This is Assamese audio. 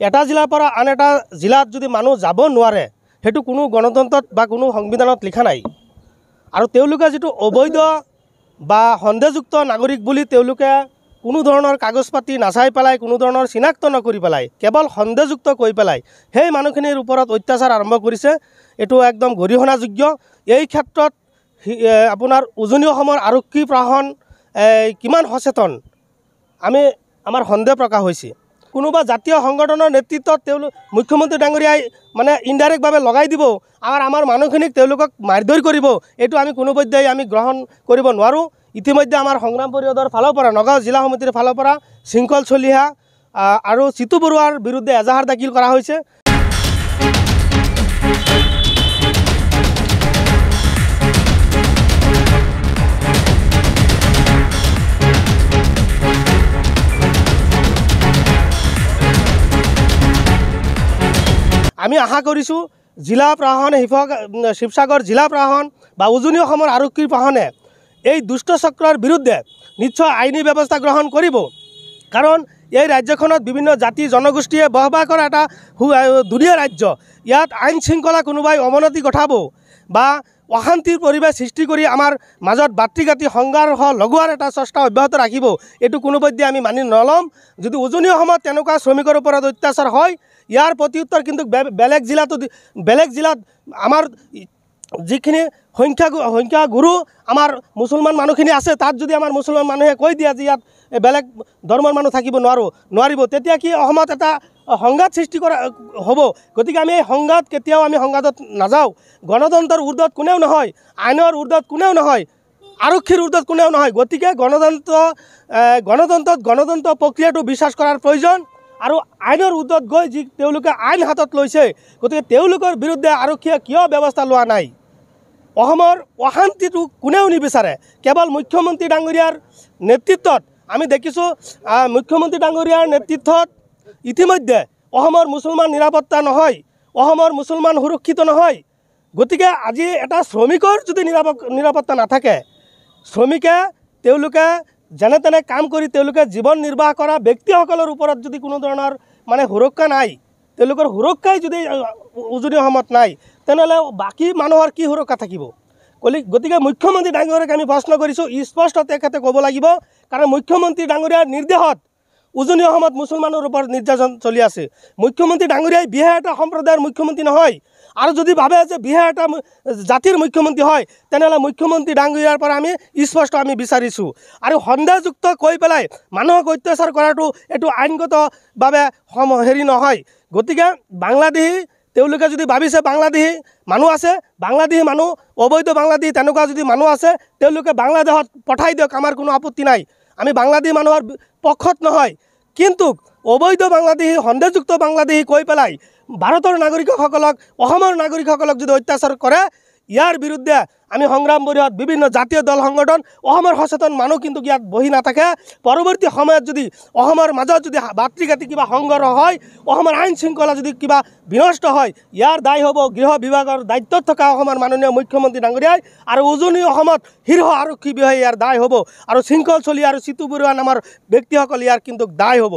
এটা জিলাৰ পৰা আন এটা জিলাত যদি মানুহ যাব নোৱাৰে সেইটো কোনো গণতন্ত্ৰত বা কোনো সংবিধানত লিখা নাই। আৰু তেওঁলোকে যিটো অবৈধ বা সন্দেহযুক্ত নাগৰিক বুলি তেওঁলোকে কোনো ধৰণৰ কাগজ পাতি নাচাই পেলাই, কোনো ধৰণৰ চিনাক্ত নকৰি পেলাই, কেৱল সন্দেহযুক্ত কৈ পেলাই সেই মানুহখিনিৰ ওপৰত অত্যাচাৰ আৰম্ভ কৰিছে। এইটো একদম গৰিহণাযোগ্য। এই ক্ষেত্ৰত আপোনাৰ উজনি অসমৰ আৰক্ষী প্ৰশাসন কিমান সচেতন আমাৰ সন্দেহ প্ৰকাশ হৈছে। কোনোবা জাতীয় সংগঠনৰ নেতৃত্বত তেওঁলোক মুখ্যমন্ত্ৰী ডাঙৰীয়াই মানে ইনডাইৰেক্টভাৱে লগাই দিব আৰু আমাৰ মানুহখিনিক তেওঁলোকক মাৰধৰ কৰিব, এইটো আমি কোনোপধ্যেই আমি গ্ৰহণ কৰিব নোৱাৰোঁ। ইতিমধ্যে আমাৰ সংগ্ৰাম পৰিষদৰ ফালৰ পৰা, নগাঁও জিলা সমিতিৰ ফালৰ পৰা শৃংখল চলিহা আৰু চিতু বৰুৱাৰ বিৰুদ্ধে এজাহাৰ দাখিল কৰা হৈছে। আমি আশা কৰিছোঁ জিলা প্ৰশাসনে, শিৱসাগৰ জিলা প্ৰশাসন বা উজনি অসমৰ আৰক্ষী প্ৰশাসনে এই দুষ্ট চক্ৰৰ বিৰুদ্ধে নিশ্চয় আইনী ব্যৱস্থা গ্ৰহণ কৰিব। কাৰণ এই ৰাজ্যখনত বিভিন্ন জাতি জনগোষ্ঠীয়ে বসবাস কৰা এটা ধুনীয়া ৰাজ্য। ইয়াত আইন শৃংখলা কোনোবাই অৱনতি ঘটাব বা অশান্তিৰ পৰিৱেশ সৃষ্টি কৰি আমাৰ মাজত বাতৃঘাতী সংঘৰ্ষ লগোৱাৰ এটা চেষ্টা অব্যাহত ৰাখিব, এইটো কোনোপধ্যে আমি মানি নল'ম। যদি উজনি অসমত তেনেকুৱা শ্ৰমিকৰ ওপৰত অত্যাচাৰ হয়, ইয়াৰ প্ৰত্যুত্তৰ কিন্তু বেলেগ জিলাত আমাৰ যিখিনি সংখ্যাগুৰু আমাৰ মুছলমান মানুহখিনি আছে, তাত যদি আমাৰ মুছলমান মানুহে কৈ দিয়ে যে ইয়াত বেলেগ ধৰ্মৰ মানুহ থাকিব নোৱাৰিব, তেতিয়া কি অসমত এটা সংঘাত সৃষ্টি কৰা হ'ব। গতিকে আমি এই সংঘাত কেতিয়াও আমি সংঘাতত নাযাওঁ। গণতন্ত্ৰৰ ঊৰ্ধত কোনেও নহয়, আইনৰ ঊৰ্ধত কোনেও নহয়, আৰক্ষীৰ ঊৰ্ধত কোনেও নহয়। গতিকে গণতন্ত্ৰ প্ৰক্ৰিয়াটো বিশ্বাস কৰাৰ প্ৰয়োজন। আৰু আইনৰ ঊৰ্ধত গৈ যি তেওঁলোকে আইন হাতত লৈছে, গতিকে তেওঁলোকৰ বিৰুদ্ধে আৰক্ষীয়ে কিয় ব্যৱস্থা লোৱা নাই? অসমৰ অশান্তিটো কোনেও নিবিচাৰে। কেৱল মুখ্যমন্ত্ৰী ডাঙৰীয়াৰ নেতৃত্বত আমি দেখিছোঁ, মুখ্যমন্ত্ৰী ডাঙৰীয়াৰ নেতৃত্বত ইতিমধ্যে অসমৰ মুছলমান নিৰাপত্তা নহয়, অসমৰ মুছলমান সুৰক্ষিত নহয়। গতিকে আজি এটা শ্ৰমিকৰ যদি নিৰাপত্তা নাথাকে, শ্ৰমিকে তেওঁলোকে যেনে তেনে কাম কৰি তেওঁলোকে জীৱন নিৰ্বাহ কৰা ব্যক্তিসকলৰ ওপৰত যদি কোনো ধৰণৰ মানে সুৰক্ষা নাই, তেওঁলোকৰ সুৰক্ষাই যদি উজনি অসমত নাই, তেনেহ'লে বাকী মানুহৰ কি সুৰক্ষা থাকিব? গতিকে মুখ্যমন্ত্ৰী ডাঙৰীয়াক আমি প্ৰশ্ন কৰিছোঁ, স্পষ্ট তেখেতে ক'ব লাগিব। কাৰণ মুখ্যমন্ত্ৰী ডাঙৰীয়াৰ নিৰ্দেশত উজনি অসমত মুছলমানৰ ওপৰত নিৰ্যাতন চলি আছে। মুখ্যমন্ত্ৰী ডাঙৰীয়াই বিহাৰ এটা সম্প্ৰদায়ৰ মুখ্যমন্ত্ৰী নহয়। আৰু যদি ভাবে যে বিহাৰ এটা জাতিৰ মুখ্যমন্ত্ৰী হয়, তেনেহ'লে মুখ্যমন্ত্ৰী ডাঙৰীয়াৰ পৰা আমি স্পষ্ট বিচাৰিছোঁ। আৰু সন্দেহযুক্ত কৈ পেলাই মানুহক অত্যাচাৰ কৰাটো এইটো আইনগতভাৱে হেৰি নহয়। গতিকে বাংলাদেশী তেওঁলোকে যদি ভাবিছে বাংলাদেশী মানুহ আছে, বাংলাদেশী মানুহ অবৈধ বাংলাদেশী তেনেকুৱা যদি মানুহ আছে, তেওঁলোকে বাংলাদেশত পঠাই দিয়ক, আমাৰ কোনো আপত্তি নাই। আমি বাংলাদেশী মানুহৰ পক্ষত নহয়। কিন্তু অবৈধ বাংলাদেশী, সন্দেহযুক্ত বাংলাদেশী কৈ পেলাই ভাৰতৰ নাগৰিকসকলক, অসমৰ নাগৰিকসকলক যদি অত্যাচাৰ কৰে, ইয়াৰ বিৰুদ্ধে আমি সংগ্ৰাম পৰিষদ, বিভিন্ন জাতীয় দল সংগঠন, অসমৰ সচেতন মানুহ কিন্তু ইয়াত বহি নাথাকে। পৰৱৰ্তী সময়ত যদি অসমৰ মাজত যদি বাতৃঘাতী কিবা সংঘৰ্ষ হয়, অসমৰ আইন শৃংখলা যদি কিবা বিনষ্ট হয়, ইয়াৰ দায় হ'ব গৃহ বিভাগৰ দায়িত্বত থকা অসমৰ মাননীয় মুখ্যমন্ত্ৰী ডাঙৰীয়াই। আৰু উজনি অসমত শীৰ্ষ আৰক্ষী বিষয়া ইয়াৰ দায় হ'ব। আৰু শৃংখল চলি আৰু চিতু বৰুৱা নামৰ ব্যক্তিসকল ইয়াৰ কিন্তু দায় হ'ব।